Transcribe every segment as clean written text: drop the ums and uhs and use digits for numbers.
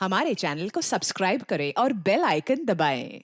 हमारे चैनल को सब्सक्राइब करें और बेल आइकन दबाएं।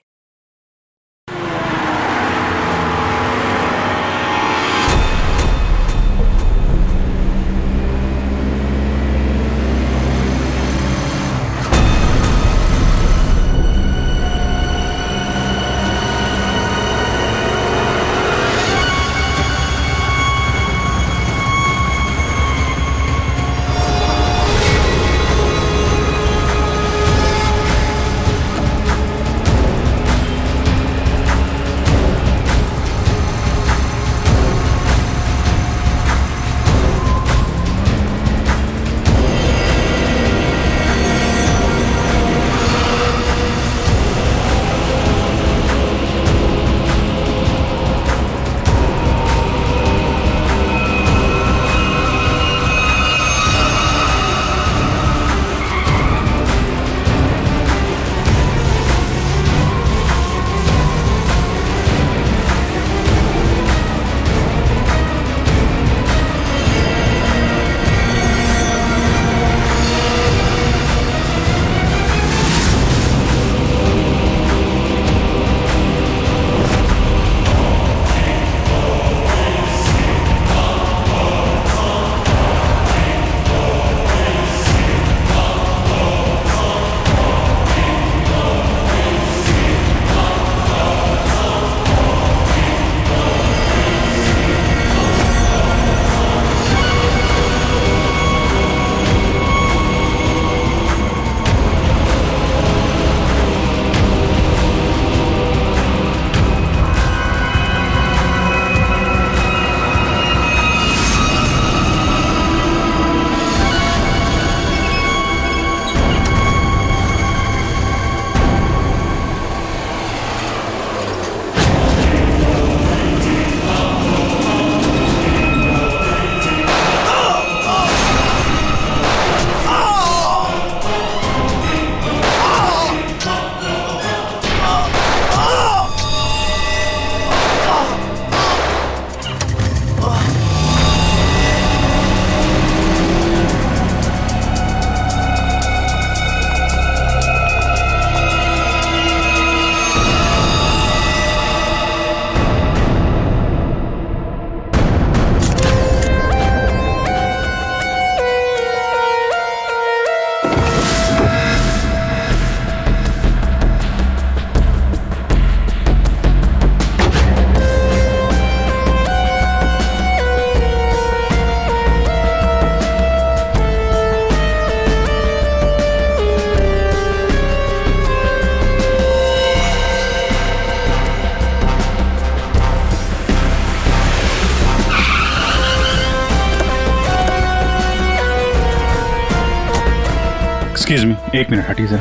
एक्सक्यूज मी, एक मिनट हटिए सर।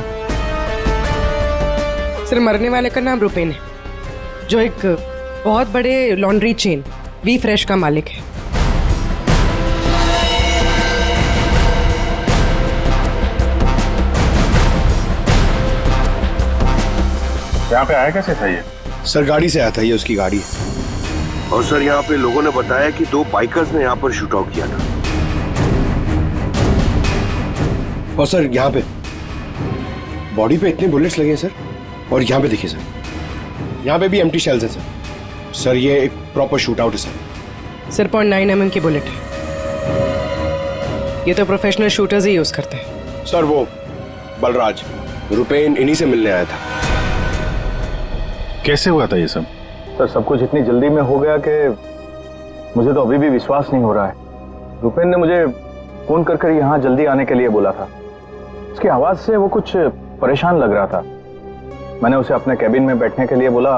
सर, मरने वाले का नाम रुपेन है, जो एक बहुत बड़े लॉन्ड्री चेन वी फ्रेश का मालिक है। यहाँ पे आया कैसे था ये? सर गाड़ी से आया था, ये उसकी गाड़ी है। और सर यहाँ पे लोगों ने बताया कि 2 बाइकर्स ने यहाँ पर शूट आउट किया था। और सर यहाँ पे बॉडी पे इतने बुलेट्स लगे हैं सर। और यहाँ पे देखिए सर, यहाँ पे भी एम्प्टी शेल्स हैं सर। सर ये एक प्रॉपर शूट आउट है सर। सर 0.9 mm की बुलेट है। ये तो प्रोफेशनल शूटर्स ही यूज करते हैं। सर वो बलराज रुपेन इन्हीं से मिलने आया था। कैसे हुआ था ये सब? सर सब कुछ इतनी जल्दी में हो गया कि मुझे तो अभी भी विश्वास नहीं हो रहा है। रुपेन ने मुझे फोन कर कर यहाँ जल्दी आने के लिए बोला था। उसकी आवाज से वो कुछ परेशान लग रहा था। मैंने उसे अपने कैबिन में बैठने के लिए बोला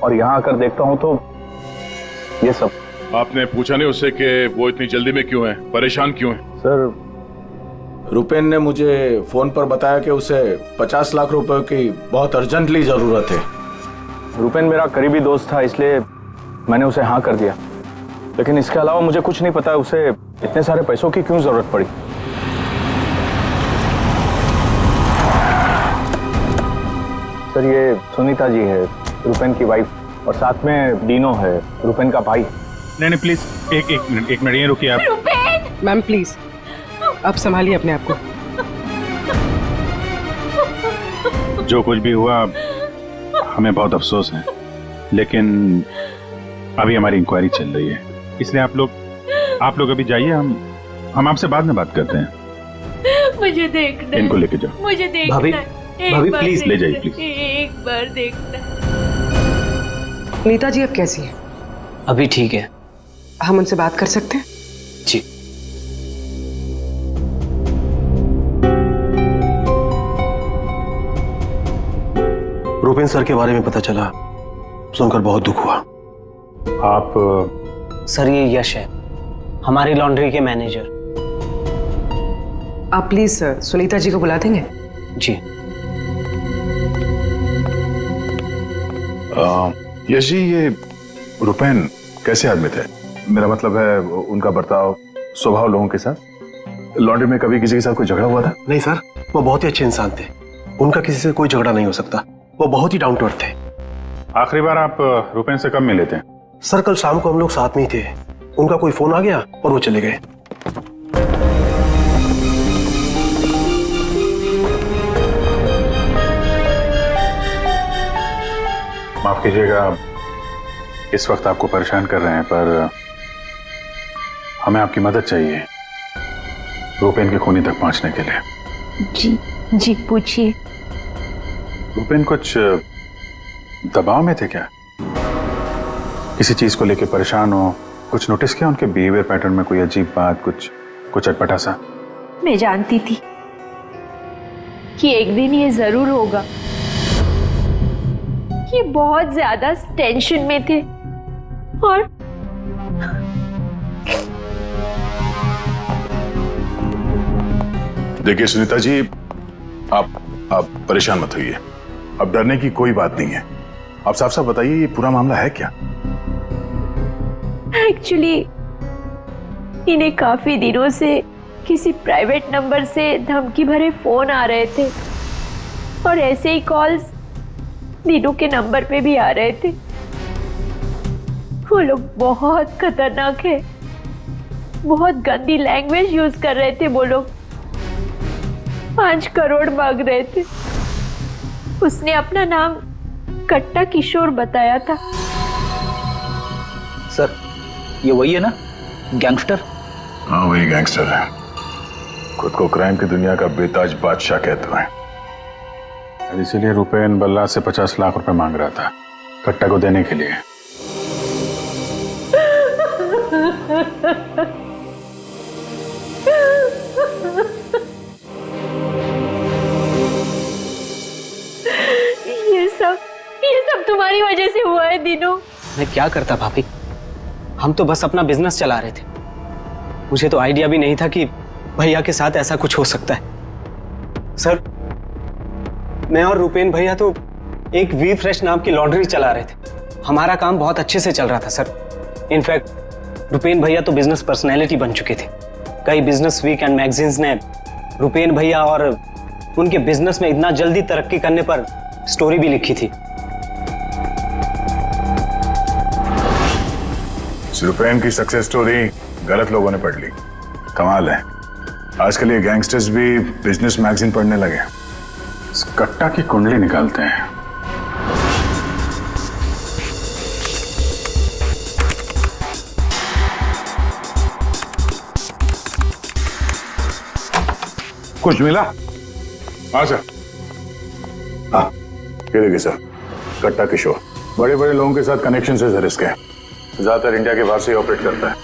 और यहाँ आकर देखता हूँ तो ये सब। आपने पूछा नहीं उससे कि वो इतनी जल्दी में क्यों है, परेशान क्यों है? सर रुपेन ने मुझे फोन पर बताया कि उसे 50 लाख रुपए की बहुत अर्जेंटली जरूरत है। रुपेन मेरा करीबी दोस्त था, इसलिए मैंने उसे हाँ कर दिया। लेकिन इसके अलावा मुझे कुछ नहीं पता उसे इतने सारे पैसों की क्यों जरूरत पड़ी। सर ये सुनीता जी है, रुपेन की वाइफ, और साथ में डीनो है, रुपेन का भाई। नहीं प्लीज एक मिनट यहीं रुकिए आप। मैम प्लीज, आप संभालिए अपने आप को। जो कुछ भी हुआ हमें बहुत अफसोस है, लेकिन अभी हमारी इंक्वायरी चल रही है, इसलिए आप लोग अभी जाइए, हम आपसे बाद में बात करते हैं। मुझे देखना है। इनको लेके जाओ। मुझे देखना भाभी, है। एक भाभी, बार प्लीज ले देखना जाइए, है। प्लीज। एक बार देखना है। नीता जी अब कैसी है? अभी ठीक है हम उनसे बात कर सकते हैं? जी। रूपेन सर के बारे में पता चला, सुनकर बहुत दुख हुआ। आप सर ये यश है, हमारी लॉन्ड्री के मैनेजर। आप प्लीज सुनीता जी को बुला देंगे? जी। यश जी, ये रुपेन कैसे आदमी थे? मेरा मतलब है उनका बर्ताव, स्वभाव लोगों के साथ। लॉन्ड्री में कभी किसी के साथ कोई झगड़ा हुआ था? नहीं सर, वो बहुत ही अच्छे इंसान थे, उनका किसी से कोई झगड़ा नहीं हो सकता। वो बहुत ही डाउन टू अर्थ थे। आखिरी बार आप रुपेन से कब मिले थे? सर कल शाम को हम लोग साथ में ही थे, उनका कोई फोन आ गया और वो चले गए। माफ कीजिएगा, इस वक्त आपको परेशान कर रहे हैं, पर हमें आपकी मदद चाहिए रुपेन के खूनी तक पहुंचने के लिए। जी पूछिए। रुपेन कुछ दबाव में थे क्या? किसी चीज को लेकर परेशान हो? कुछ नोटिस किया उनके बिहेवियर पैटर्न में? कोई अजीब बात, कुछ अटपटा सा? मैं जानती थी कि एक दिन ये जरूर होगा। ये बहुत ज्यादा टेंशन में थे और देखिए सुनीता जी, आप परेशान मत होइए। अब डरने की कोई बात नहीं है। आप साफ साफ बताइए, ये पूरा मामला है क्या? एक्चुअली इन्हें काफी दिनों से किसी प्राइवेट नंबर से धमकी भरे फोन आ रहे थे और ऐसे ही कॉल्स दीनू के नंबर पे भी आ रहे थे। वो लोग बहुत खतरनाक है, बहुत गंदी लैंग्वेज यूज कर रहे थे। वो लोग 5 करोड़ मांग रहे थे। उसने अपना नाम कट्टा किशोर बताया था। सर ये वही है ना, गैंगस्टर? हाँ, वही गैंगस्टर है। खुद को क्राइम की दुनिया का बेताज बादशाह कहते हैं। इसीलिए रुपेन बल्ला से 50 लाख रुपए मांग रहा था कट्टा को देने के लिए। ये सब तुम्हारी वजह से हुआ है दीनू। मैं क्या करता भाभी, हम तो बस अपना बिजनेस चला रहे थे। मुझे तो आइडिया भी नहीं था कि भैया के साथ ऐसा कुछ हो सकता है। सर मैं और रुपेन भैया तो एक वी फ्रेश नाम की लॉन्ड्री चला रहे थे। हमारा काम बहुत अच्छे से चल रहा था सर। इनफैक्ट रुपेन भैया तो बिजनेस पर्सनैलिटी बन चुके थे। कई बिजनेस वीक एंड मैगजीन्स ने रुपेन भैया और उनके बिजनेस में इतना जल्दी तरक्की करने पर स्टोरी भी लिखी थी। रुपेन की सक्सेस स्टोरी गलत लोगों ने पढ़ ली। कमाल है, आजकल ये गैंगस्टर्स भी बिजनेस मैगजीन पढ़ने लगे। इस कट्टा की कुंडली निकालते हैं। कुछ मिला? हाँ सर। हाँ, ये देखिए सर, कट्टा किशोर बड़े बड़े लोगों के साथ कनेक्शन से सर इसके। ज्यादातर इंडिया के बाहर से ऑपरेट करता है,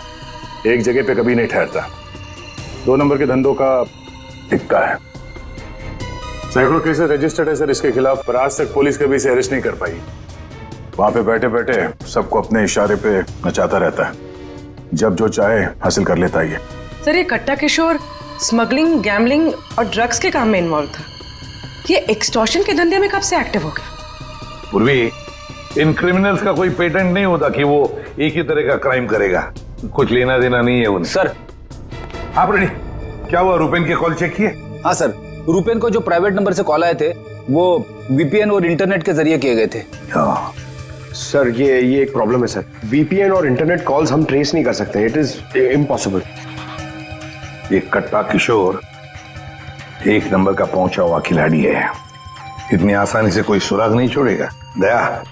एक जगह पे कभी नहीं ठहरता। 2 नंबर के धंधों का टिक्का है। सैकड़ों केसेस रजिस्टर्ड है सर इसके खिलाफ, पर आज तक पुलिस कभी इसे अरेस्ट नहीं कर पाई। वहां पे बैठे बैठे सबको अपने इशारे पे नचाता रहता है, जब जो चाहे हासिल कर लेता है। सर ये कट्टा किशोर स्मगलिंग, गैम्बलिंग और ड्रग्स के काम में इन्वॉल्व था। ये एक्सटॉर्शन के धंधे में कब से एक्टिव हो गया? पूर्वी इन क्रिमिनल्स का कोई पेटेंट नहीं होता कि वो एक ही तरह का क्राइम करेगा। कुछ लेना देना नहीं है उन्हें। सर आप रेडी? क्या हुआ, रुपेन के कॉल चेक किए? हाँ सर, रुपेन को जो प्राइवेट नंबर से कॉल आए थे वो वीपीएन और इंटरनेट के जरिए किए गए थे। सर ये एक प्रॉब्लम है सर। वीपीएन और इंटरनेट कॉल्स हम ट्रेस नहीं कर सकते, इट इज इम्पॉसिबल। ये कट्टा किशोर 1 नंबर का पहुंचा हुआ खिलाड़ी है। इतनी आसानी से कोई सुराग नहीं छोड़ेगा। दया,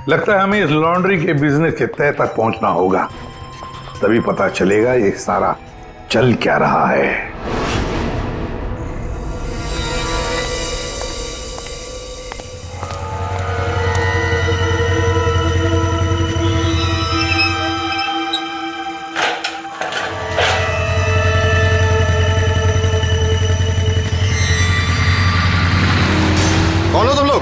लगता है हमें इस लॉन्ड्री के बिजनेस के तह तक पहुंचना होगा, तभी पता चलेगा ये सारा चल क्या रहा है। कौन हो तुम लोग?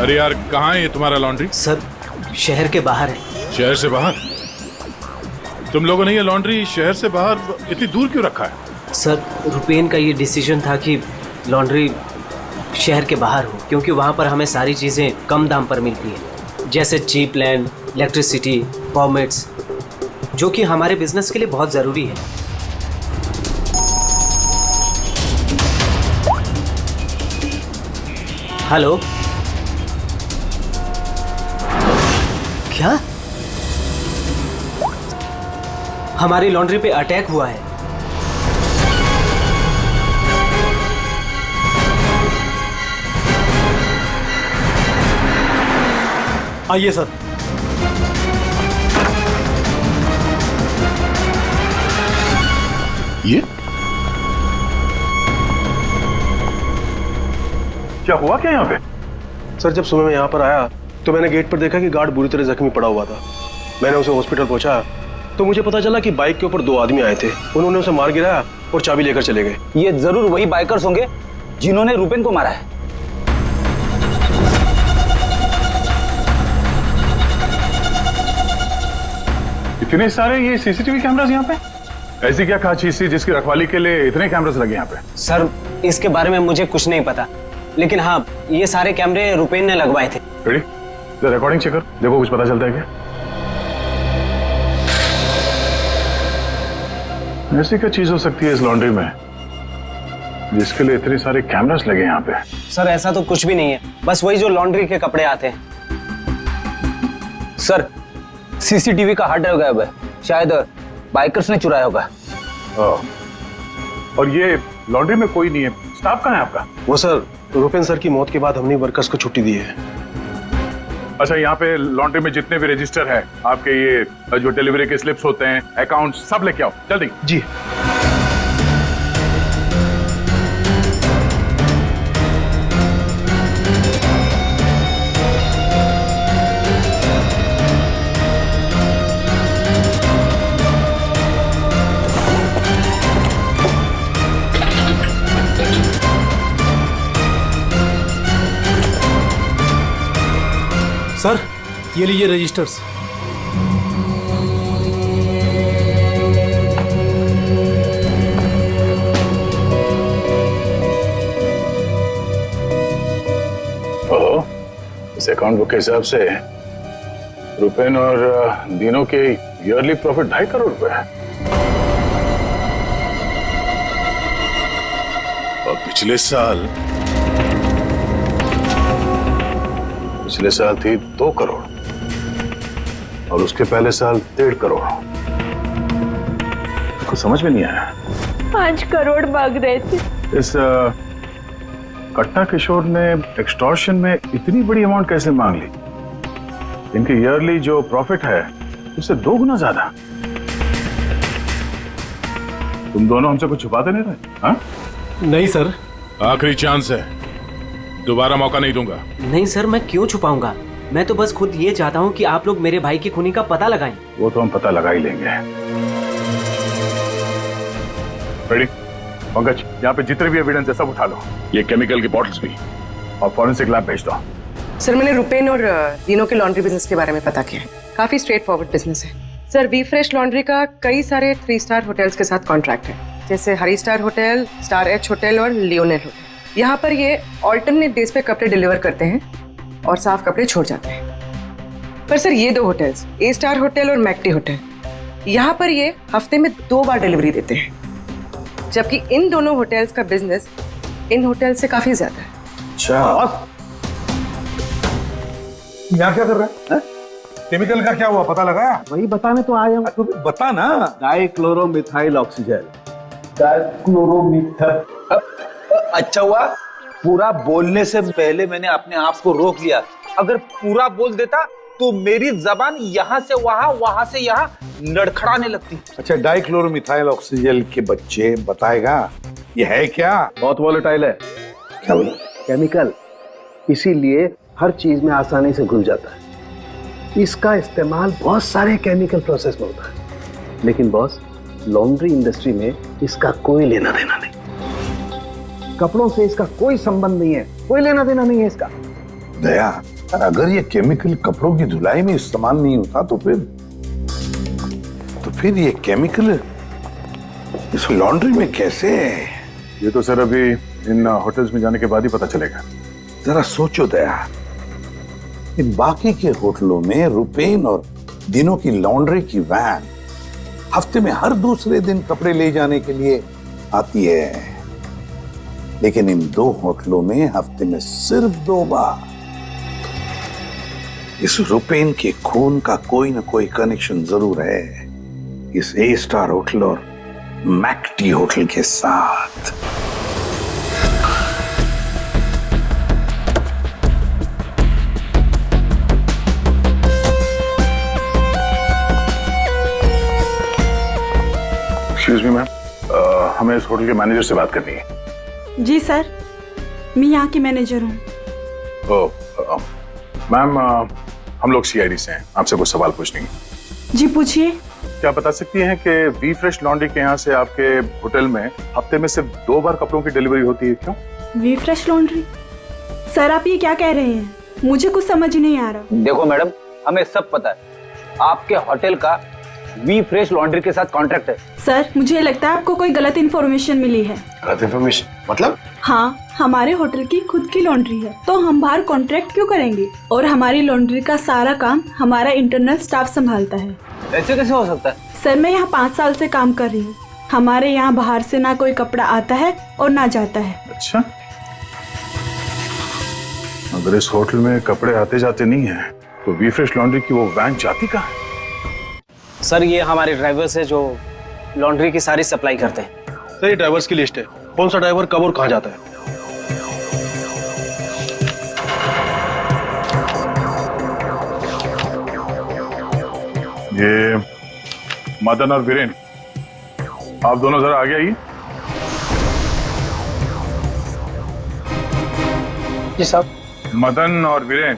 अरे यार, कहाँ है ये तुम्हारा लॉन्ड्री? सर शहर के बाहर है। शहर से बाहर? तुम लोगों ने ये लॉन्ड्री शहर से बाहर इतनी दूर क्यों रखा है? सर रुपेन का ये डिसीजन था कि लॉन्ड्री शहर के बाहर हो, क्योंकि वहाँ पर हमें सारी चीज़ें कम दाम पर मिलती हैं, जैसे चीप लैंड, इलेक्ट्रिसिटी, परमिट्स, जो कि हमारे बिजनेस के लिए बहुत ज़रूरी है। हेलो, क्या हमारी लॉन्ड्री पे अटैक हुआ है? आइए सर। ये क्या हुआ क्या यहाँ पे? सर जब सुबह मैं यहाँ पर आया तो मैंने गेट पर देखा कि गार्ड बुरी तरह जख्मी पड़ा हुआ था। मैंने उसे हॉस्पिटल पहुंचाया तो मुझे पता चला कि बाइक के ऊपर 2 आदमी आए थे। उन्होंने उसे मार गिराया और चाबी लेकर चले गए। ये जरूर वही बाइकर्स होंगे जिन्होंने रुपेन को मारा है। इतने सारे ये सीसीटीवी कैमरास यहाँ पे? ऐसी क्या खास चीज थी जिसकी रखवाली के लिए इतने कैमरास लगे यहाँ पे? सर इसके बारे में मुझे कुछ नहीं पता, लेकिन हाँ ये सारे कैमरे रुपेन ने लगवाए थे। रिकॉर्डिंग चेक कर, देखो कुछ पता चलता है क्या? ऐसी क्या चीज हो सकती है इस लॉन्ड्री में जिसके लिए इतने सारे कैमरास लगे यहाँ पे? सर ऐसा तो कुछ भी नहीं है, बस वही जो लॉन्ड्री के कपड़े आते हैं। सर सीसीटीवी का हार्ड ड्राइव गायब है, शायद बाइकर्स ने चुराया होगा। और ये लॉन्ड्री में कोई नहीं है, स्टाफ कहाँ है आपका? वो सर रुपेन सर की मौत के बाद हमने वर्कर्स को छुट्टी दी है। अच्छा, यहाँ पे लॉन्ड्री में जितने भी रजिस्टर है, आपके ये जो डिलीवरी के स्लिप्स होते हैं, अकाउंट, सब लेके आओ जल्दी। जी। सर ये लीजिए रजिस्टर्स। ओह, इस अकाउंट बुक के हिसाब से रुपेन और दीनों के ईयरली प्रॉफिट 2.5 करोड़ रुपए है। और पिछले साल थी 2 करोड़ और उसके पहले साल 1.5 करोड़। कुछ समझ में नहीं आया। 5 करोड़ मांग रहे थे। इस कट्टा किशोर ने एक्सटॉर्शन में इतनी बड़ी अमाउंट कैसे मांग ली? इनके ईयरली जो प्रॉफिट है उससे 2 गुना ज्यादा। तुम दोनों हमसे कुछ छुपाते नहीं रहे? हाँ? नहीं सर। आखिरी चांस है, दोबारा मौका नहीं दूंगा। नहीं सर, मैं क्यों छुपाऊंगा? मैं तो बस खुद ये चाहता हूँ कि आप लोग मेरे भाई की खूनी का पता लगाएं। वो तो हम पता लगा ही लेंगे। रेडी? पंकज, यहाँ पे जितने भी एविडेंस है सब उठा लो, ये केमिकल की बॉटल्स भी, और फॉरेंसिक लैब भेज दो। सर मैंने रुपेन और तीनों के लॉन्ड्री बिजनेस के बारे में पता किया है। काफी स्ट्रेट फॉरवर्ड बिजनेस है सर। वी फ्रेश लॉन्ड्री का कई सारे 3 स्टार होटल्स के साथ कॉन्ट्रैक्ट है, जैसे Hari star hotel, star H hotel और लियोनेल होटल। यहाँ पर ये ऑल्टरनेट डेज पे कपड़े डिलीवर करते हैं और साफ कपड़े छोड़ जाते हैं। पर सर ये 2 होटल्स, ए स्टार होटल और मैक्टी होटल, यहाँ पर ये हफ्ते में 2 बार डिलीवरी देते हैं, जबकि इन दोनों होटल्स का बिजनेस इन होटल से काफी ज्यादा है। अच्छा, यहाँ क्या कर रहा है? केमिकल का क्या हुआ, पता लगाया? वही बताने तो आए हम। तू बता ना। डाइक्लोरोमिथाइल ऑक्सीजन। अच्छा हुआ पूरा बोलने से पहले मैंने अपने आप को रोक लिया। अगर पूरा बोल देता तो मेरी जबान यहाँ से वहां, वहां से यहाँ लड़खड़ाने लगती। अच्छा, डाइक्लोरोमिथाइल ऑक्सीजन के बच्चे बताएगा ये है क्या? बहुत वॉलेटाइल है। क्या बोला? केमिकल, इसीलिए हर चीज में आसानी से घुल जाता है। इसका इस्तेमाल बहुत सारे केमिकल प्रोसेस में होता है, लेकिन बॉस लॉन्ड्री इंडस्ट्री में इसका कोई लेना देना नहीं। कपड़ों से इसका कोई संबंध नहीं है, कोई लेना देना नहीं है इसका। दया, अगर ये केमिकल कपड़ों की धुलाई में इस्तेमाल नहीं होता तो फिर ये केमिकल इस लॉन्ड्री में कैसे? ये तो सर अभी इन होटल्स में जाने के बाद ही पता चलेगा। जरा सोचो दया, इन बाकी के होटलों में रुपेन और दिनों की लॉन्ड्री की वैन हफ्ते में हर दूसरे दिन कपड़े ले जाने के लिए आती है, लेकिन इन 2 होटलों में हफ्ते में सिर्फ 2 बार। इस रुपेन के खून का कोई ना कोई कनेक्शन जरूर है इस ए स्टार होटल और मैक्टी होटल के साथ। एक्सक्यूज मी मैम, हमें इस होटल के मैनेजर से बात करनी है। जी सर, मैं यहाँ की मैनेजर हूँ। ओह मैम, हम लोग सीआईडी से हैं, आपसे कुछ सवाल पूछने हैं। जी पूछिए। क्या बता सकती हैं कि वी फ्रेश लॉन्ड्री के यहाँ से आपके होटल में हफ्ते में सिर्फ 2 बार कपड़ों की डिलीवरी होती है, क्यों? We fresh laundry? सर आप ये क्या कह रहे हैं? मुझे कुछ समझ नहीं आ रहा। देखो मैडम, हमें सब पता है आपके होटल का वी फ्रेश लॉन्ड्री के साथ कॉन्ट्रैक्ट है। सर मुझे लगता है आपको कोई गलत इन्फॉर्मेशन मिली है। गलत इन्फॉर्मेशन मतलब? हाँ, हमारे होटल की खुद की लॉन्ड्री है, तो हम बाहर कॉन्ट्रैक्ट क्यों करेंगे? और हमारी लॉन्ड्री का सारा काम हमारा इंटरनल स्टाफ संभालता है। ऐसे कैसे हो सकता है? सर मैं यहाँ 5 साल से काम कर रही हूँ। हमारे यहाँ बाहर से ना कोई कपड़ा आता है और ना जाता है। अच्छा, अगर इस होटल में कपड़े आते जाते नहीं है तो वी फ्रेश लॉन्ड्री की वो वैन जाती कहाँ है? सर ये हमारे ड्राइवर्स है जो लॉन्ड्री की सारी सप्लाई करते हैं। सर ये ड्राइवर्स की लिस्ट है, कौन सा ड्राइवर कब और कहाँ जाता है। ये मदन और वीरेन, आप दोनों जरा आगे आइए। जी साहब। मदन और वीरेन,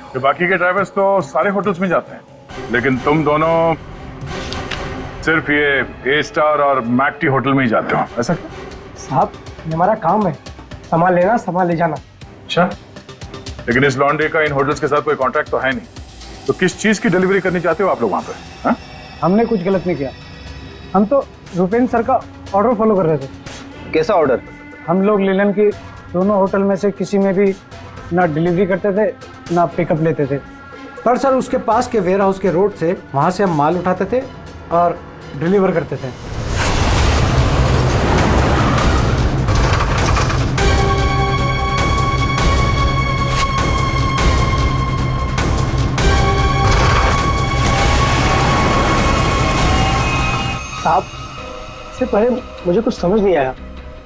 ये बाकी के ड्राइवर्स तो सारे होटल्स में जाते हैं, लेकिन तुम दोनों सिर्फ ये ए स्टार और मैक्टी होटल में ही जाते हो, ऐसा क्यों? साहब ये हमारा काम है, सामान लेना सामान ले जाना। अच्छा, लेकिन इस लॉन्ड्री का इन होटल्स के साथ कोई कॉन्ट्रैक्ट तो है नहीं, तो किस चीज की डिलीवरी करनी चाहते हो आप लोग वहां पे? हाँ? हमने कुछ गलत नहीं किया, हम तो रुपेन सर का ऑर्डर फॉलो कर रहे थे। कैसा ऑर्डर? हम लोग लीलन की दोनों होटल में से किसी में भी ना डिलीवरी करते थे ना पिकअप लेते थे, पर सर उसके पास के वेयर हाउस के रोड से वहाँ से हम माल उठाते थे और डिलीवर करते थे। साहब इससे पहले मुझे कुछ समझ नहीं आया,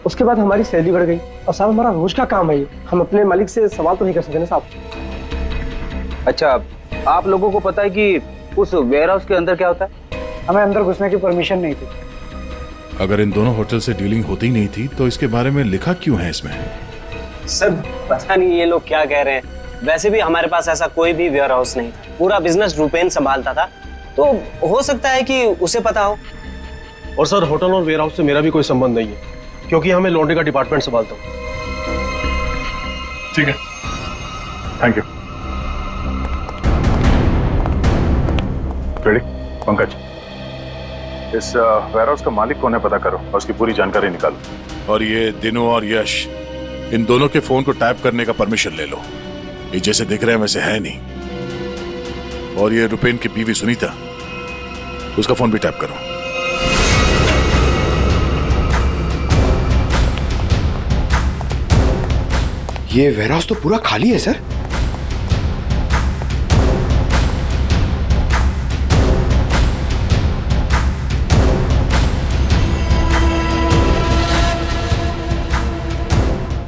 उसके बाद हमारी सैलरी बढ़ गई और साहब हमारा रोज का काम है ये, हम अपने मालिक से सवाल तो नहीं कर सकते ना साहब। अच्छा, आप लोगों को पता है कि उस वेयर हाउस के अंदर क्या होता है? हमें अंदर घुसने की परमिशन नहीं थी। अगर इन दोनों होटल से डीलिंग होती नहीं थी तो इसके बारे में लिखा क्यों है इसमें? सर पता नहीं ये लोग क्या कह रहे हैं, वैसे भी हमारे पास ऐसा कोई भी वेयर हाउस नहीं था, पूरा बिजनेस रूपेन संभालता था, तो हो सकता है कि उसे पता हो। और सर होटल और वेयर हाउस से मेरा भी कोई संबंध नहीं है, क्योंकि हमें लॉन्ड्री का डिपार्टमेंट संभालता हूँ। ठीक है, थैंक यू। रेडी? पंकज, इस वेयर हाउस का मालिक कौन है पता करो और उसकी पूरी जानकारी निकालो। और ये दिनों और यश, इन दोनों के फोन को टैप करने का परमिशन ले लो। ये जैसे दिख रहे हैं वैसे है नहीं। और ये रुपेन की बीवी सुनीता, उसका फोन भी टैप करो। ये वेयर हाउस तो पूरा खाली है सर।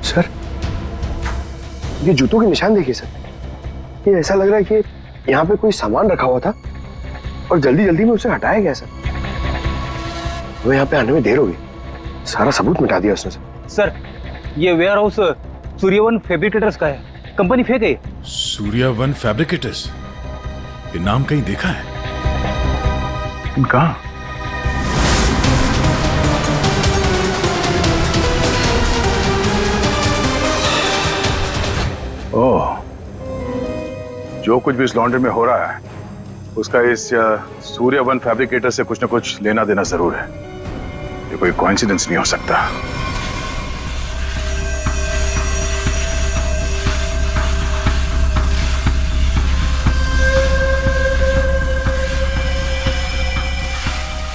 सर, ये जूतों के निशान देखिए सर। ये ऐसा लग रहा है कि यहाँ पे कोई सामान रखा हुआ था और जल्दी जल्दी में उसे हटाया गया सर। वो यहाँ पे आने में देर हो गई, सारा सबूत मिटा दिया उसने सर। सर, ये वेयर हाउस सूर्यवन फैब्रिकेटर्स का है, कंपनी फेक है। सूर्यवन फैब्रिकेटर्स, ये नाम कहीं देखा है? लेकिन कहां? ओह, जो कुछ भी इस लॉन्ड्री में हो रहा है उसका इस सूर्यवन फैब्रिकेटर से कुछ ना कुछ लेना देना जरूर है। ये कोई कोइंसिडेंस नहीं हो सकता।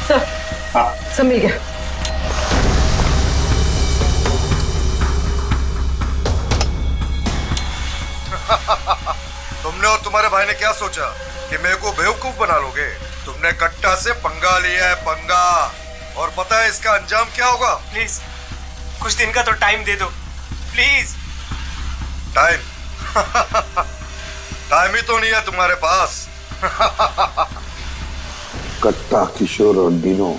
सर, सब मिल गया। तुमने और तुम्हारे भाई ने क्या सोचा कि मेरे को बेवकूफ बना लोगे? तुमने कट्टा से पंगा लिया है, पंगा। और पता है इसका अंजाम क्या होगा? प्लीज कुछ दिन का तो टाइम दे दो, प्लीज। टाइम? टाइम ही तो नहीं है तुम्हारे पास। कट्टा, किशोर और दीनो,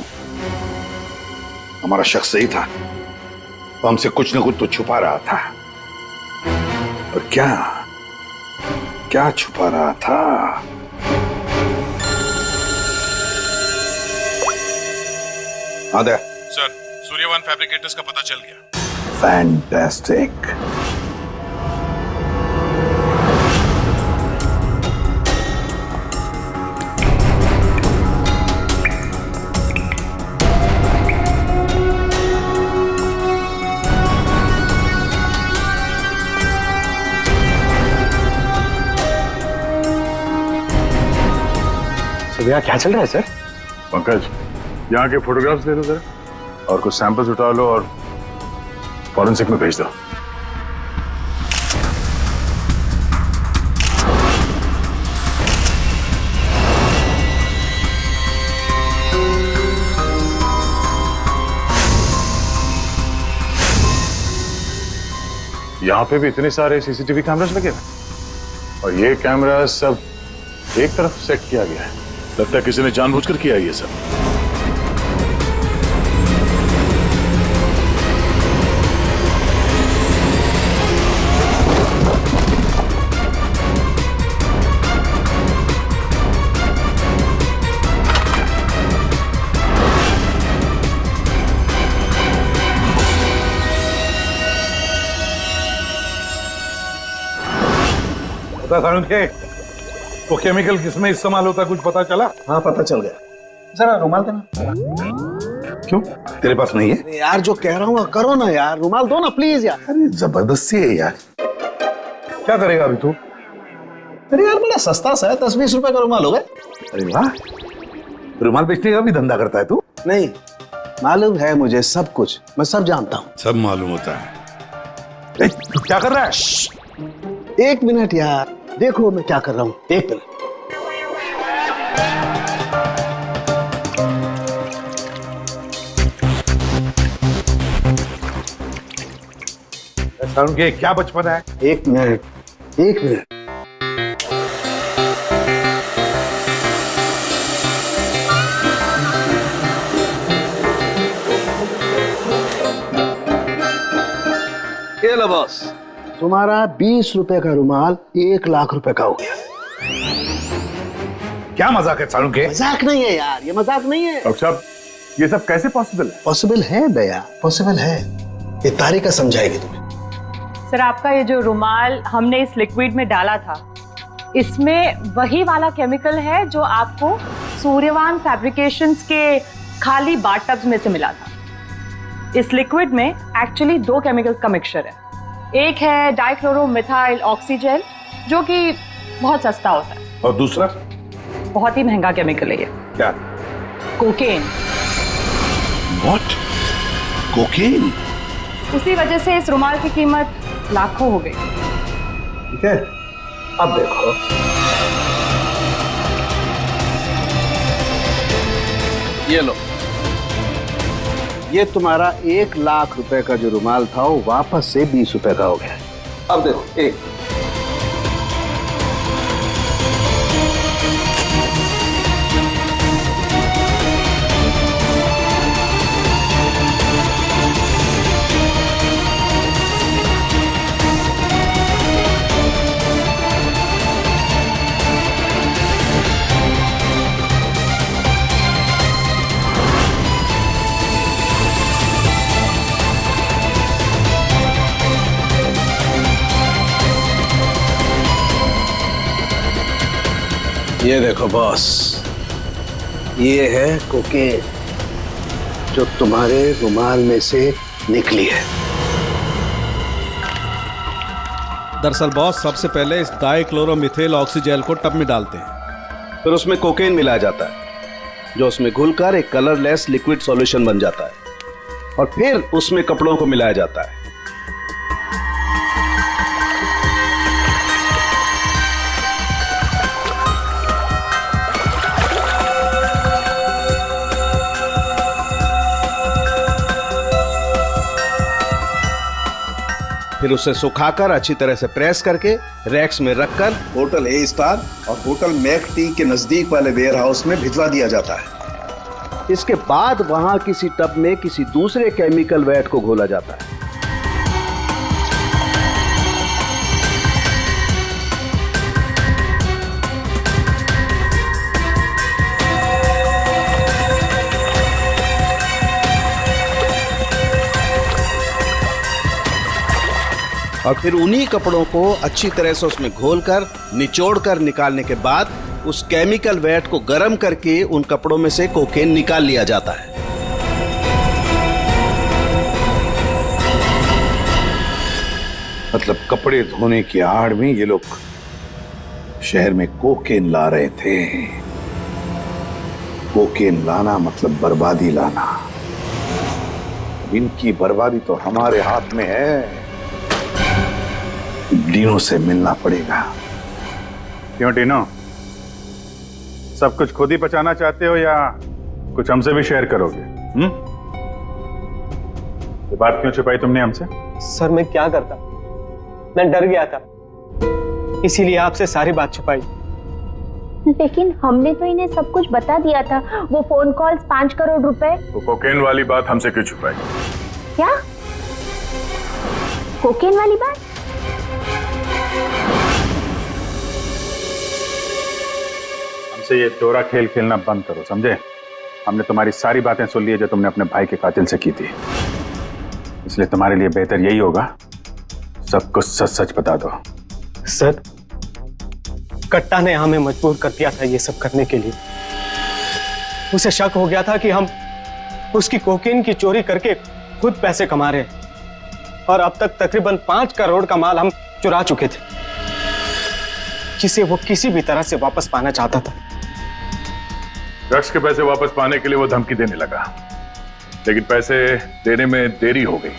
हमारा शख्स सही था। वो हमसे कुछ न कुछ तो छुपा रहा था। और क्या क्या छुपा रहा था? आदे सर, सूर्यवन फैब्रिकेटर्स का पता चल गया। फैंटास्टिक। यहाँ क्या चल रहा है सर? पंकज, यहाँ के फोटोग्राफ्स ले लो जरा और कुछ सैंपल्स उठा लो और फॉरेंसिक में भेज दो। यहाँ पे भी इतने सारे सीसीटीवी कैमरास लगे हैं और ये कैमरा सब एक तरफ सेट किया गया है। लगता है किसी ने जानबूझकर किया ये सब। पता था उनके वो केमिकल किसमें इस्तेमाल होता, कुछ पता चला? हाँ पता चल गया। जरा रुमाल देना। क्यों, तेरे पास नहीं है? यार जो कह रहा हूँ करो ना यार, रुमाल दो ना प्लीज यार। अरे जबरदस्ती है यार। क्या करेगा अभी तू? अरे यार बड़ा सस्ता सा है, 10-20 रुपए का रुमाल होगा। अरे वाह, रुमाल बेचने का भी धंधा करता है तू? नहीं, मालूम है मुझे सब कुछ, मैं सब जानता हूँ। सब मालूम होता है। तू क्या कर रहा है? 1 मिनट यार, देखो मैं क्या कर रहा हूँ। 1 मिनट। के क्या बचपन है? 1 मिनट, 1 मिनट। ये लो बॉस, तुम्हारा 20 रुपए का रुमाल 1 लाख रुपए का हो गया। क्या मजाक है सालू के? मजाक नहीं है यार, ये मजाक नहीं है। डॉक्टर साहब, ये सब कैसे पॉसिबल है? पॉसिबल है दया, पॉसिबल है। ये तारिका समझाएगी तुम्हें। सर, आपका ये जो रुमाल हमने इस लिक्विड में डाला था, इसमें वही वाला केमिकल है जो आपको सूर्यवान फैब्रिकेशंस के खाली बाथटब्स में से मिला था। इस लिक्विड में एक्चुअली 2 केमिकल्स का मिक्सचर है। एक है डाइक्लोरोमिथाइल ऑक्सीजेल, जो कि बहुत सस्ता होता है, और दूसरा बहुत ही महंगा केमिकल है ये, क्या? कोकेन। व्हाट? कोकेन? उसी वजह से इस रुमाल की कीमत लाखों हो गई। ठीक है, अब देखो। ये लो, ये तुम्हारा 1 लाख रुपए का जो रुमाल था वो वापस से 20 रुपए का हो गया। अब देखो, एक ये देखो बॉस, ये है कोकेन जो तुम्हारे रुमाल में से निकली है। दरअसल बॉस, सबसे पहले इस डाइक्लोरोमिथेल ऑक्सीजेल को टब में डालते हैं, फिर उसमें कोकेन मिलाया जाता है जो उसमें घुलकर एक कलरलेस लिक्विड सॉल्यूशन बन जाता है, और फिर उसमें कपड़ों को मिलाया जाता है। फिर उसे सुखाकर अच्छी तरह से प्रेस करके रैक्स में रखकर होटल ए स्टार और होटल मैक टी के नजदीक वाले वेयर हाउस में भिजवा दिया जाता है। इसके बाद वहां किसी टब में किसी दूसरे केमिकल वैट को घोला जाता है। और फिर उन्हीं कपड़ों को अच्छी तरह से उसमें घोलकर निचोड़कर निकालने के बाद उस केमिकल वैट को गर्म करके उन कपड़ों में से कोकेन निकाल लिया जाता है। मतलब कपड़े धोने की आड़ में ये लोग शहर में कोकेन ला रहे थे। कोकेन लाना मतलब बर्बादी लाना। इनकी बर्बादी तो हमारे हाथ में है। डीनो से मिलना पड़ेगा। क्यों डीनो, सब कुछ खुद ही पचाना चाहते हो या कुछ हमसे भी शेयर करोगे? ये बात क्यों छुपाई तुमने हमसे? सर, मैं क्या करता, मैं डर गया था, इसीलिए आपसे सारी बात छुपाई। लेकिन हमने तो इन्हें सब कुछ बता दिया था। वो फोन कॉल्स, 5 करोड़ रुपए। वो कोकेन वाली बात हमसे क्यों छुपाई? क्या कोकेन वाली बात? हमसे ये दोहरा खेल खेलना बंद करो, समझे? हमने तुम्हारी सारी बातें सुन ली है जो तुमने अपने भाई के कातिल से की थी, इसलिए तुम्हारे लिए बेहतर यही होगा सब कुछ सच सच बता दो। सर, कट्टा ने हमें मजबूर कर दिया था ये सब करने के लिए। उसे शक हो गया था कि हम उसकी कोकेन की चोरी करके खुद पैसे कमा रहे हैं, और अब तक तकरीबन 5 करोड़ का माल हम चुरा चुके थे, जिसे वो किसी भी तरह से वापस पाना चाहता था। ड्रग्स के पैसे वापस पाने के लिए वो धमकी देने लगा, लेकिन पैसे देने में देरी हो गई,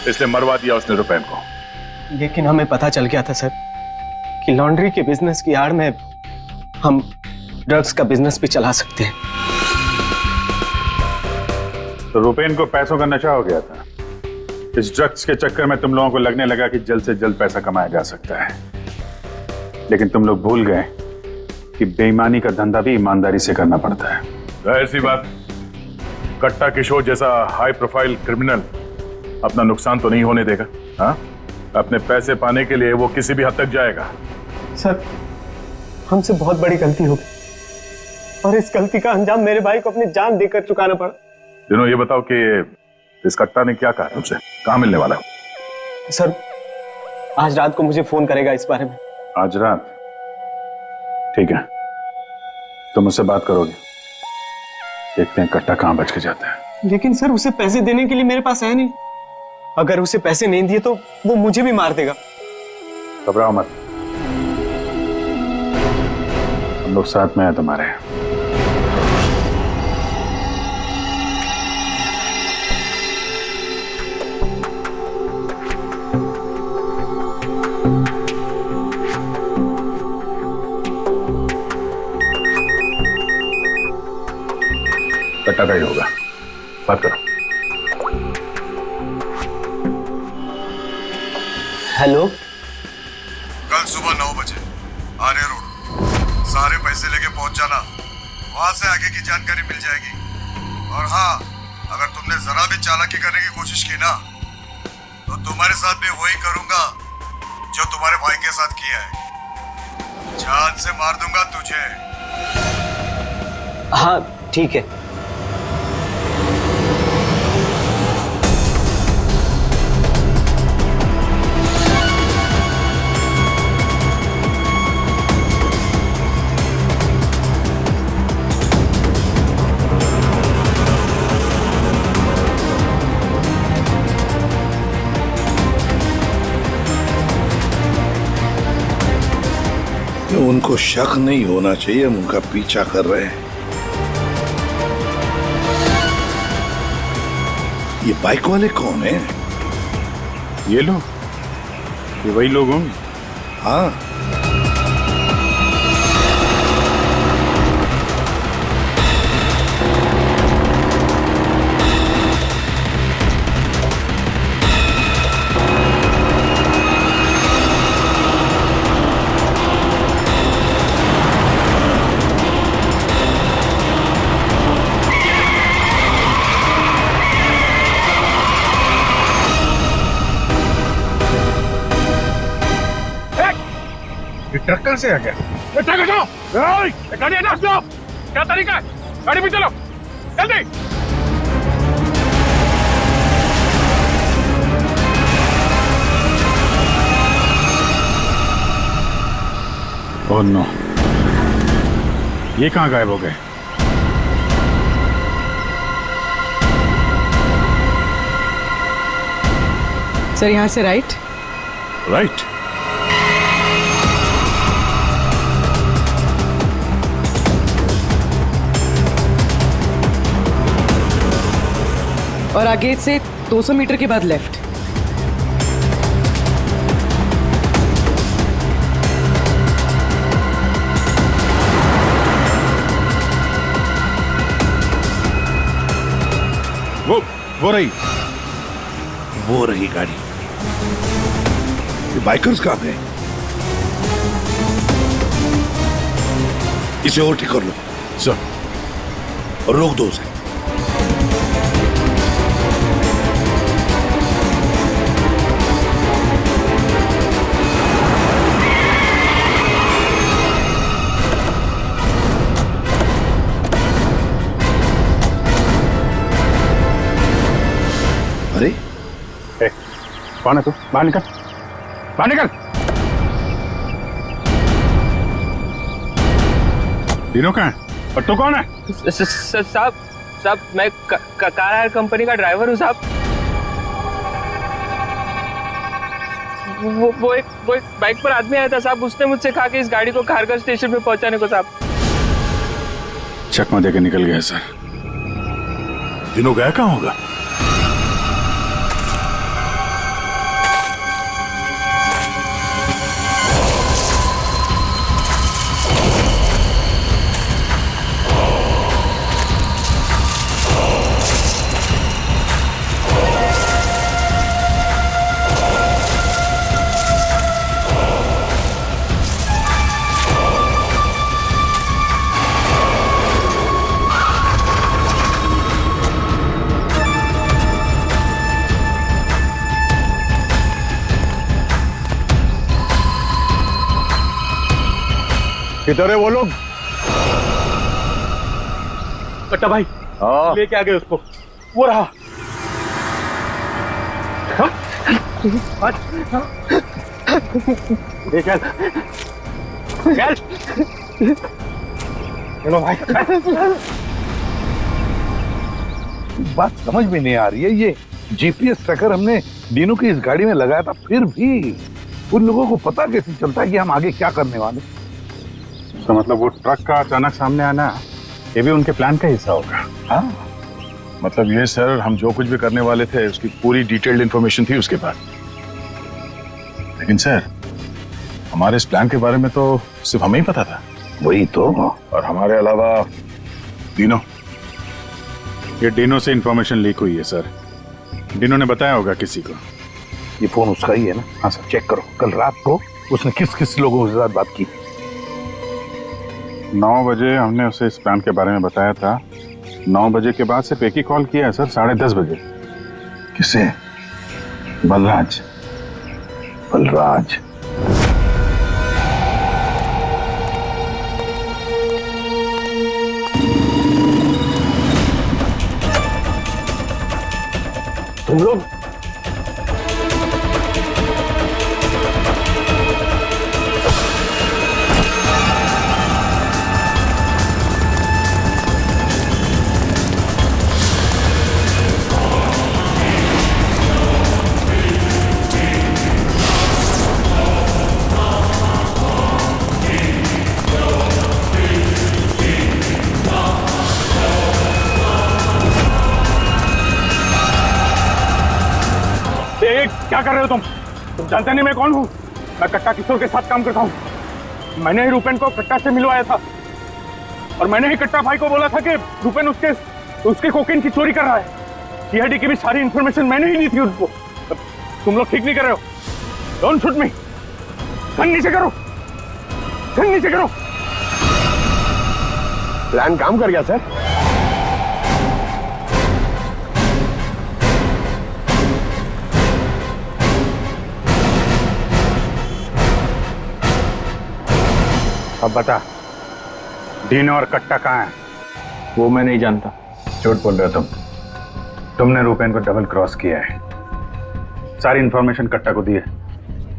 इसलिए मरवा दिया उसने रुपैन को। लेकिन हमें पता चल गया था सर कि लॉन्ड्री के बिजनेस की आड़ में हम ड्रग्स का बिजनेस भी चला सकते हैं। तो रुपैन को पैसों का नशा हो गया था। इस ड्रग्स के चक्कर में तुम लोगों को लगने लगा कि जल्द से जल्द पैसा कमाया जा सकता है, लेकिन तुम लोग भूल गए कि बेईमानी का धंधा भी ईमानदारी से करना पड़ता है। जाहिर सी बात, कट्टा किशोर जैसा हाई प्रोफाइल क्रिमिनल अपना नुकसान तो नहीं होने देगा। हाँ, अपने पैसे पाने के लिए वो किसी भी हद तक जाएगा। सर, हमसे बहुत बड़ी गलती हो गई और इस गलती का अंजाम मेरे भाई को अपनी जान देकर चुकाना पड़ा। दिनों, ये बताओ कि इस कट्टा ने क्या कहा तुमसे? कहाँ मिलने वाला? सर, आज रात को मुझे फोन करेगा इस बारे में। आज रात? ठीक है, तुम मुझसे बात करोगे, देखते हैं कट्टा कहाँ बच के जाता है। लेकिन सर, उसे पैसे देने के लिए मेरे पास है नहीं। अगर उसे पैसे नहीं दिए तो वो मुझे भी मार देगा। घबराओ मत, हम लोग साथ में हैं तुम्हारे। कट्टा का ही होगा, बात करो। हेलो, कल सुबह 9 बजे आर्य रोड, सारे पैसे लेके पहुंच जाना। वहां से आगे की जानकारी मिल जाएगी। और हाँ, अगर तुमने जरा भी चालाकी करने की कोशिश की ना, तो तुम्हारे साथ भी वही करूंगा जो तुम्हारे भाई के साथ किया है। जान से मार दूंगा तुझे। हाँ ठीक है। उनको शक नहीं होना चाहिए, हम उनका पीछा कर रहे हैं। ये बाइक वाले कौन है? ये लोग, ये वही लोग होंगे। हाँ, ट्रक कहां से आ गया? ट्रक हटाओ! गाड़ी हटाओ! क्या तरीका है? गाड़ी में चलो, जल्दी! ओह नो, ये कहां गायब हो गए? सर, यहाँ से राइट। राइट? और आगे से 200 मीटर के बाद लेफ्ट। वो रही, वो रही गाड़ी। ये बाइकर्स कहाँ है? इसे और ठीक कर लो सर, और रोक दो उसे। अरे कौन है तू? बाहर निकल, बाहर निकल। तीनों कहाँ है और तू कौन है? साहब मैं कार हायर कंपनी का ड्राइवर हूँ साहब। वो एक बाइक पर आदमी आया था साहब, उसने मुझसे कहा कि इस गाड़ी को खारगर स्टेशन पे पहुंचाने को साहब। चकमा देके निकल गया सर। दिनों गया कहाँ होगा? किधर है वो लोग? कट्टा भाई लेके आ गए उसको, वो रहा। चल चलो भाई। बात समझ में नहीं आ रही है, ये जीपीएस ट्रैकर हमने डीनू की इस गाड़ी में लगाया था, फिर भी उन लोगों को पता कैसे चलता है कि हम आगे क्या करने वाले? तो मतलब वो ट्रक का अचानक सामने आना ये भी उनके प्लान का हिस्सा होगा? हाँ, मतलब ये सर, हम जो कुछ भी करने वाले थे उसकी पूरी डिटेल्ड इंफॉर्मेशन थी उसके पास। लेकिन सर, हमारे इस प्लान के बारे में तो सिर्फ हमें ही पता था। वही तो। और हमारे अलावा डीनो। ये डीनो से इंफॉर्मेशन लीक हुई है सर। डीनो ने बताया होगा किसी को। ये फोन उसका ही है ना? हाँ सर, चेक करो कल रात को उसने किस किस लोगों के साथ बात की। 9 बजे हमने उसे इस प्लान के बारे में बताया था। 9 बजे के बाद सिर्फ एक ही कॉल किया है सर, 10:30 बजे। किसे? बलराज। बलराज तुम लोग क्या कर रहे हो तुम जानते नहीं मैं कौन हूँ? मैं कट्टा किशोर के साथ काम करता हूँ। मैंने ही रूपेन को कट्टा से मिलवाया था और मैंने ही कट्टा भाई को बोला था कि रूपेन उसके कोकेन की चोरी कर रहा है। सीआईडी की भी सारी इंफॉर्मेशन मैंने ही दी थी उनको। तुम लोग ठीक नहीं कर रहे हो। Don't shoot me. गन नीचे करो, गन नीचे करो। प्लान काम कर गया सर। अब बता, डीनो और कट्टा कहाँ है? वो मैं नहीं जानता। झूठ बोल रहे हो तुम। तुमने रूपेन को डबल क्रॉस किया है, सारी इंफॉर्मेशन कट्टा को दी है।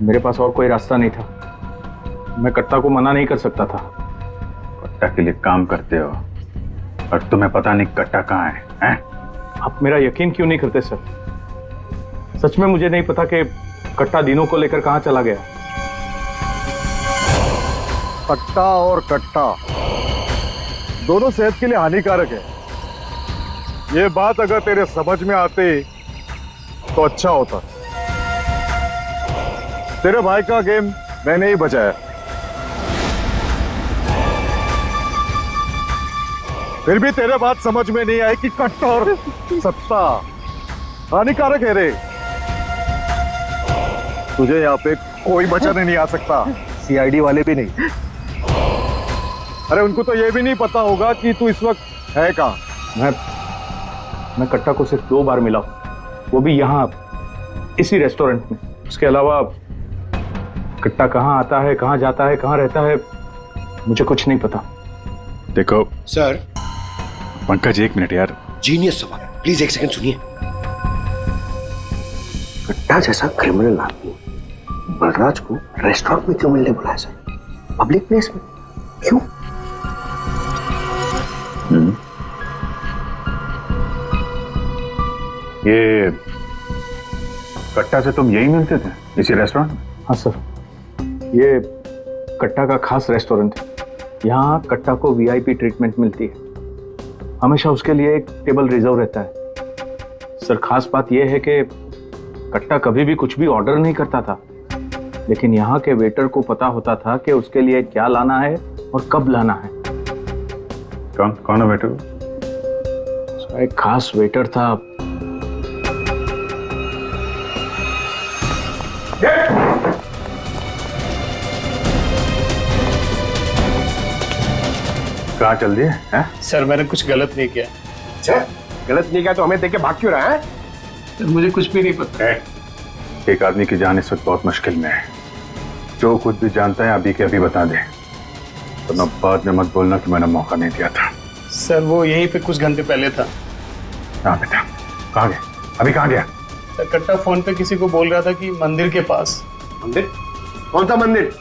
मेरे पास और कोई रास्ता नहीं था। मैं कट्टा को मना नहीं कर सकता था। कट्टा के लिए काम करते हो और तुम्हें पता नहीं कट्टा कहाँ है, हैं? आप मेरा यकीन क्यों नहीं करते सर? सच में मुझे नहीं पता कि कट्टा डीनो को लेकर कहाँ चला गया। कट्टा और कट्टा दोनों सेहत के लिए हानिकारक है। ये बात अगर तेरे समझ में आते तो अच्छा होता। तेरे भाई का गेम मैंने ही बचाया, फिर भी तेरे बात समझ में नहीं आई कि कट्टा और सत्ता हानिकारक है रे। तुझे यहाँ पे कोई बचाने नहीं आ सकता, सीआईडी वाले भी नहीं। अरे उनको तो ये भी नहीं पता होगा कि तू इस वक्त है कहाँ। मैं कट्टा को सिर्फ 2 बार मिला, वो भी यहाँ इसी रेस्टोरेंट में। उसके अलावा कट्टा कहाँ आता है, कहाँ जाता है, कहाँ रहता है, मुझे कुछ नहीं पता। देखो सर। पंकज, 1 मिनट यार। जीनियस सवाल, प्लीज 1 सेकंड सुनिए। कट्टा जैसा क्रिमिनल आदमी बलराज को रेस्टोरेंट में क्यों मिलने बुलाया सर? पब्लिक प्लेस में क्यों? ये कट्टा से तुम यही मिलते थे, इसी रेस्टोरेंट में? हाँ सर, ये कट्टा का खास रेस्टोरेंट है। यहाँ कट्टा को वीआईपी ट्रीटमेंट मिलती है। हमेशा उसके लिए एक टेबल रिजर्व रहता है। सर, खास बात यह है कि कट्टा कभी भी कुछ भी ऑर्डर नहीं करता था, लेकिन यहाँ के वेटर को पता होता था कि उसके लिए क्या लाना है और कब लाना है। कौन है वेटर? एक खास वेटर था। कहाँ चल दिए हैं? सर, मैंने कुछ गलत नहीं किया। अच्छा, गलत नहीं किया तो हमें देख के भाग क्यों रहा है? सर, मुझे कुछ भी नहीं पता। एक आदमी की जान इस वक्त बहुत मुश्किल में है। जो कुछ भी जानता है अभी के अभी बता दे। वरना बाद में मत बोलना कि मैंने मौका नहीं दिया था। सर वो यहीं पे कुछ घंटे पहले था। हाँ बेटा, कहाँ गया? अभी कहाँ गया? सर कट्टा फोन पे किसी को बोल रहा था कि मंदिर के पास। मंदिर? कौन सा मंदिर?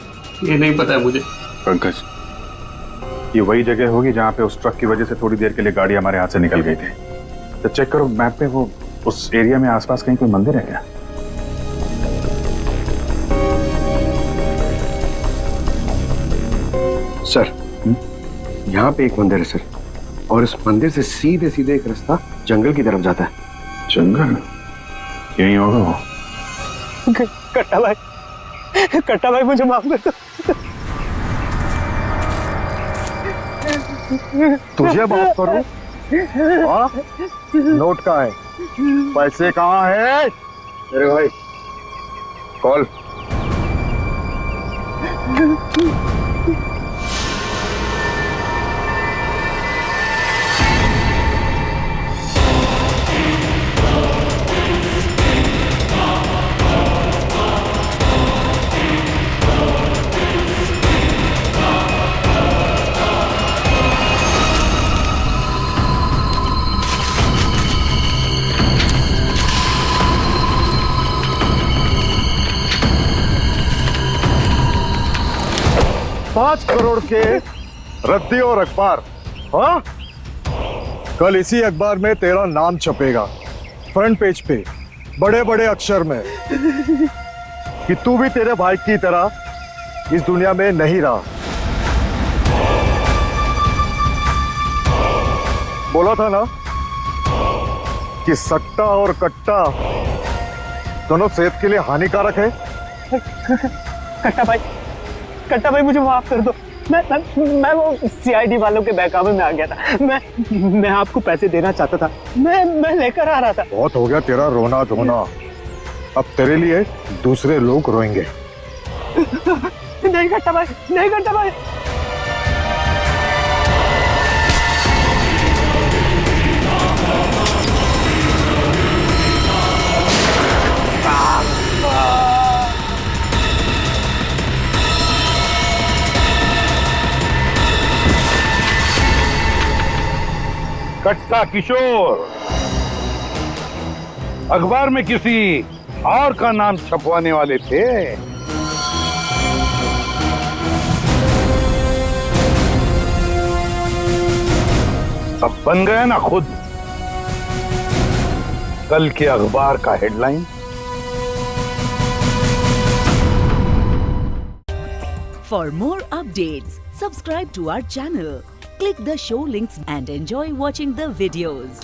ये नहीं पता है मुझे। पंकज, ये वही जगह होगी जहाँ पे उस ट्रक की वजह से थोड़ी देर के लिए गाड़ी हमारे हाथ से निकल गई थी। तो चेक करो मैप पे, वो उस एरिया में आसपास कहीं कोई मंदिर है क्या? सर यहाँ पे एक मंदिर है सर, और इस मंदिर से सीधे सीधे एक रास्ता जंगल की तरफ जाता है। जंगल? यही होगा वो। कट्टा भाई मुझे माफ कर दो। तुझे बात करूं? हाँ? नोट कहाँ है? पैसे कहाँ है? अरे भाई कॉल। $5 करोड़ के रद्दी और अखबार। हाँ, कल इसी अखबार में तेरा नाम छपेगा फ्रंट पेज पे बड़े बड़े अक्षर में कि तू भी तेरे भाई की तरह इस दुनिया में नहीं रहा। बोला था ना कि सट्टा और कट्टा दोनों सेहत के लिए हानिकारक है। कट्टा भाई मुझे माफ कर दो। मैं वो सीआईडी वालों के बहकावे में आ गया था। मैं आपको पैसे देना चाहता था। मैं लेकर आ रहा था। बहुत हो गया तेरा रोना धोना, अब तेरे लिए दूसरे लोग रोएंगे। नहीं कट्टा भाई, नहीं कट्टा भाई। कट्टा किशोर अखबार में किसी और का नाम छपवाने वाले थे। अब बन गया ना खुद कल के अखबार का headline. For more updates, subscribe to our channel, click the show links and enjoy watching the videos.